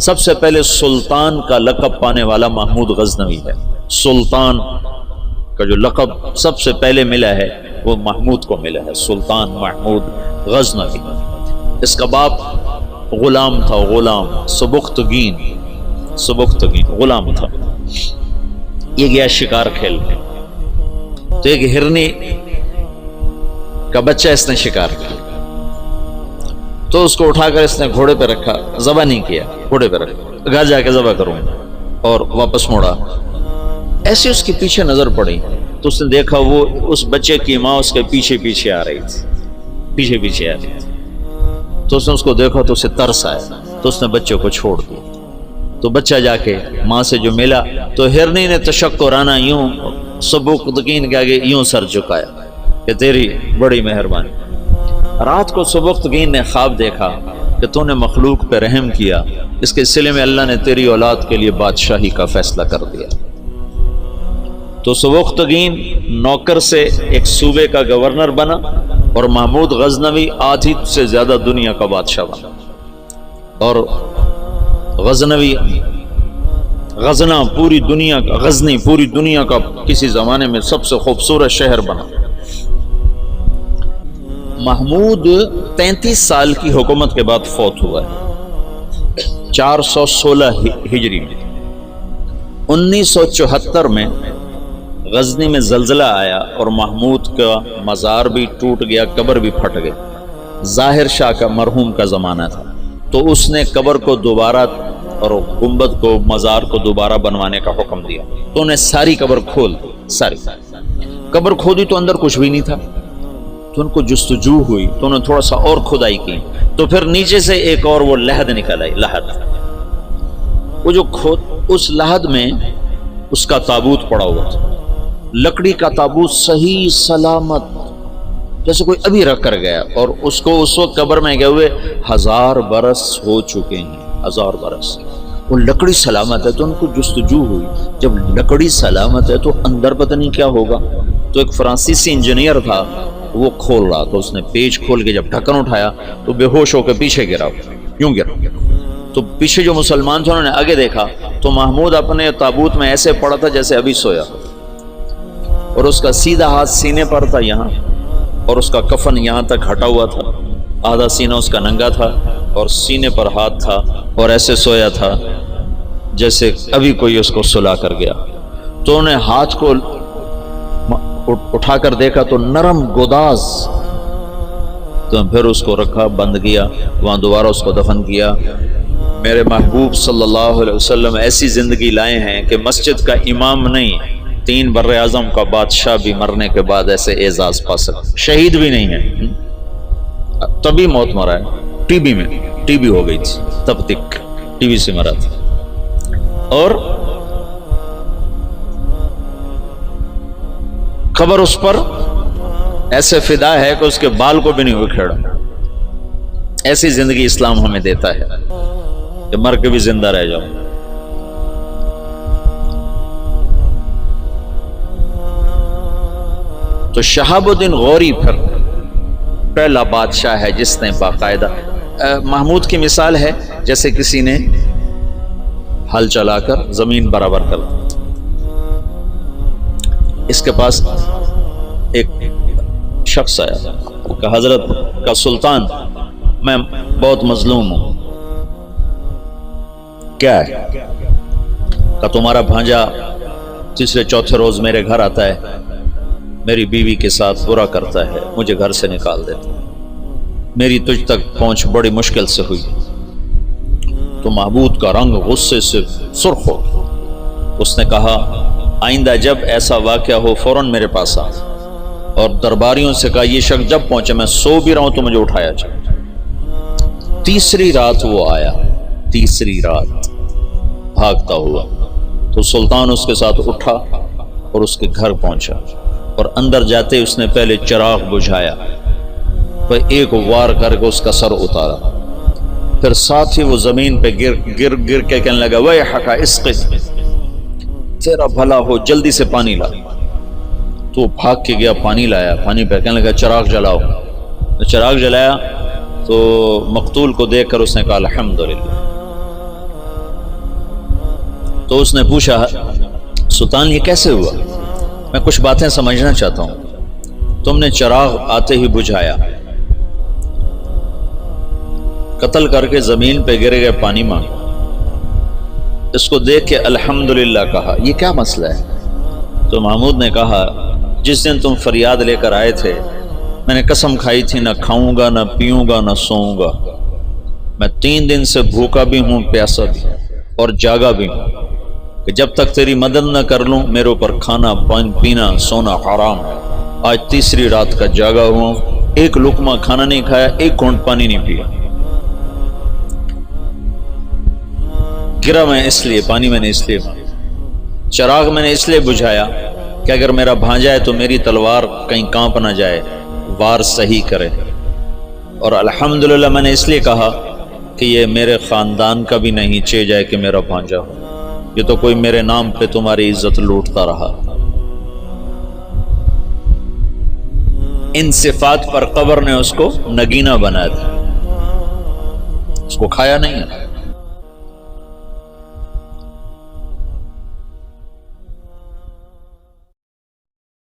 سب سے پہلے سلطان کا لقب پانے والا محمود غزنوی ہے. سلطان کا جو لقب سب سے پہلے ملا ہے وہ محمود کو ملا ہے، سلطان محمود غزنوی. اس کا باپ غلام تھا، غلام سبکتگین غلام تھا. یہ گیا شکار کھیلنے، تو ایک ہرنی کا بچہ اس نے شکار کیا، تو اس کو اٹھا کر اس نے گھوڑے پہ رکھا، ذبح نہیں کیا، گھوڑے پہ رکھا، گھر جا کے ذبح کروں، اور واپس موڑا. ایسے اس کے پیچھے نظر پڑی تو اس نے دیکھا وہ اس بچے کی ماں اس کے پیچھے آ رہی تھی. تو اس نے اس کو دیکھا تو اسے ترس آیا، تو اس نے بچے کو چھوڑ دیا. تو بچہ جا کے ماں سے جو ملا تو ہرنی نے تشکرانہ یوں سبکتگین کے آگے یوں سر جھکایا کہ تیری بڑی مہربانی. رات کو سبکتگین نے خواب دیکھا کہ تو نے مخلوق پہ رحم کیا، اس کے سلے میں اللہ نے تیری اولاد کے لیے بادشاہی کا فیصلہ کر دیا. تو سبکتگین نوکر سے ایک صوبے کا گورنر بنا، اور محمود غزنوی آدھی سے زیادہ دنیا کا بادشاہ بنا. اور غزنی پوری دنیا کا کسی زمانے میں سب سے خوبصورت شہر بنا. محمود 33 سال کی حکومت کے بعد فوت ہوا ہے 416 ہجری میں. 1974 میں غزنی میں زلزلہ آیا اور محمود کا مزار بھی ٹوٹ گیا، قبر بھی پھٹ گئی. ظاہر شاہ کا مرحوم کا زمانہ تھا، تو اس نے قبر کو دوبارہ اور گنبد کو، مزار کو دوبارہ بنوانے کا حکم دیا. تو انہیں ساری قبر کھول دی، ساری قبر کھودی تو اندر کچھ بھی نہیں تھا. تو ان کو جستجو ہوئی تو انہوں نے تھوڑا سا اور کھدائی کی، تو پھر نیچے سے ایک اور وہ لحد نکل آئی. وہ جو اس لحد میں اس کا تابوت پڑا ہوا تھا، لکڑی کا تابوت صحیح سلامت، جیسے کوئی ابھی رکھ کر گیا. اور اس کو اس وقت قبر میں گئے ہوئے 1000 برس ہو چکے ہیں، 1000 برس. وہ لکڑی سلامت ہے. تو ان کو جستجو ہوئی، جب لکڑی سلامت ہے تو اندر پتہ نہیں کیا ہوگا. تو ایک فرانسیسی انجینئر تھا، وہ کھول رہا، تو اس نے پیچ کھول کے جب ڈھکن اٹھایا تو بے ہوش ہو کے پیچھے گرا، یوں گرا. تو پیچھے جو مسلمان تھے انہوں نے آگے دیکھا تو محمود اپنے تابوت میں ایسے پڑا تھا جیسے ابھی سویا، اور اس کا سیدھا ہاتھ سینے پر تھا یہاں، اور اس کا کفن یہاں تک ہٹا ہوا تھا، آدھا سینہ اس کا ننگا تھا اور سینے پر ہاتھ تھا، اور ایسے سویا تھا جیسے ابھی کوئی اس کو سلا کر گیا. تو انہیں ہاتھ کو اٹھا کر دیکھا تو نرم گوداز. تو پھر اس کو رکھا، بند کیا، وہاں دوبارہ اس کو دفن کیا. میرے محبوب صلی اللہ علیہ وسلم ایسی زندگی لائے ہیں کہ مسجد کا امام نہیں، 3 بر اعظم کا بادشاہ بھی مرنے کے بعد ایسے اعزاز پا سکتا. شہید بھی نہیں ہے، تبھی موت مرا ہے. ٹی بی ہو گئی تھی، تب تک ٹی بی سے مرا تھا. اور خبر اس پر ایسے فدا ہے کہ اس کے بال کو بھی نہیں اکھیڑا. ایسی زندگی اسلام ہمیں دیتا ہے کہ مر کے بھی زندہ رہ جاؤ. تو شہاب الدین غوری پھر پہلا بادشاہ ہے جس نے باقاعدہ، محمود کی مثال ہے جیسے کسی نے ہل چلا کر زمین برابر کر دی. اس کے پاس ایک شخص آیا کہ حضرت کا سلطان، میں بہت مظلوم ہوں. کیا ہے؟ کہ تمہارا بھانجا تیسرے چوتھے روز میرے گھر آتا ہے، میری بیوی کے ساتھ برا کرتا ہے، مجھے گھر سے نکال دیتا ہے، میری تجھ تک پہنچ بڑی مشکل سے ہوئی. تو محمود کا رنگ غصے سے سرخ ہو. اس نے کہا آئندہ جب ایسا واقعہ ہو فوراً میرے پاس آ. اور درباریوں سے کہا یہ شخص جب پہنچے، میں سو بھی رہا ہوں تو مجھے اٹھایا جائے. تیسری رات وہ آیا، تیسری رات بھاگتا ہوا. تو سلطان اس کے ساتھ اٹھا اور اس کے گھر پہنچا، اور اندر جاتے اس نے پہلے چراغ بجھایا، پھر ایک وار کر کے اس کا سر اتارا، پھر ساتھ ہی وہ زمین پہ گر کے کہنے لگا ویحک اسقِ، تیرا بھلا ہو جلدی سے پانی لا. تو بھاگ کے گیا، پانی لایا، پانی پہ کہنے لگا چراغ جلاؤ. چراغ جلایا تو مقتول کو دیکھ کر اس نے کہا الحمدللہ. تو اس نے پوچھا سلطان یہ کیسے ہوا؟ میں کچھ باتیں سمجھنا چاہتا ہوں۔ تم نے چراغ آتے ہی بجھایا، قتل کر کے زمین پہ گر گئے، پانی مانگا، اس کو دیکھ کے الحمدللہ کہا، یہ کیا مسئلہ ہے؟ تو محمود نے کہا جس دن تم فریاد لے کر آئے تھے میں نے قسم کھائی تھی نہ کھاؤں گا، نہ پیوں گا، نہ سوؤں گا۔ میں 3 دن سے بھوکا بھی ہوں، پیاسا بھی اور جاگا بھی ہوں کہ جب تک تیری مدد نہ کر لوں میرے اوپر کھانا پینا سونا حرام ہے۔ آج تیسری رات کا جاگا ہوں، ایک لقمہ کھانا نہیں کھایا، ایک گھونٹ پانی نہیں پیا۔ گرا میں اس لیے، پانی میں نے اس لیے، چراغ میں نے اس لیے بجھایا کہ اگر میرا بھانجا ہے تو میری تلوار کہیں کانپ نہ جائے، وار صحیح کرے، اور الحمدللہ میں نے اس لیے کہا کہ یہ میرے خاندان کا بھی نہیں چے جائے کہ میرا بھانجا ہو، یہ تو کوئی میرے نام پہ تمہاری عزت لوٹتا رہا۔ ان صفات پر قبر نے اس کو نگینہ بنا دیا، اس کو کھایا نہیں ہے۔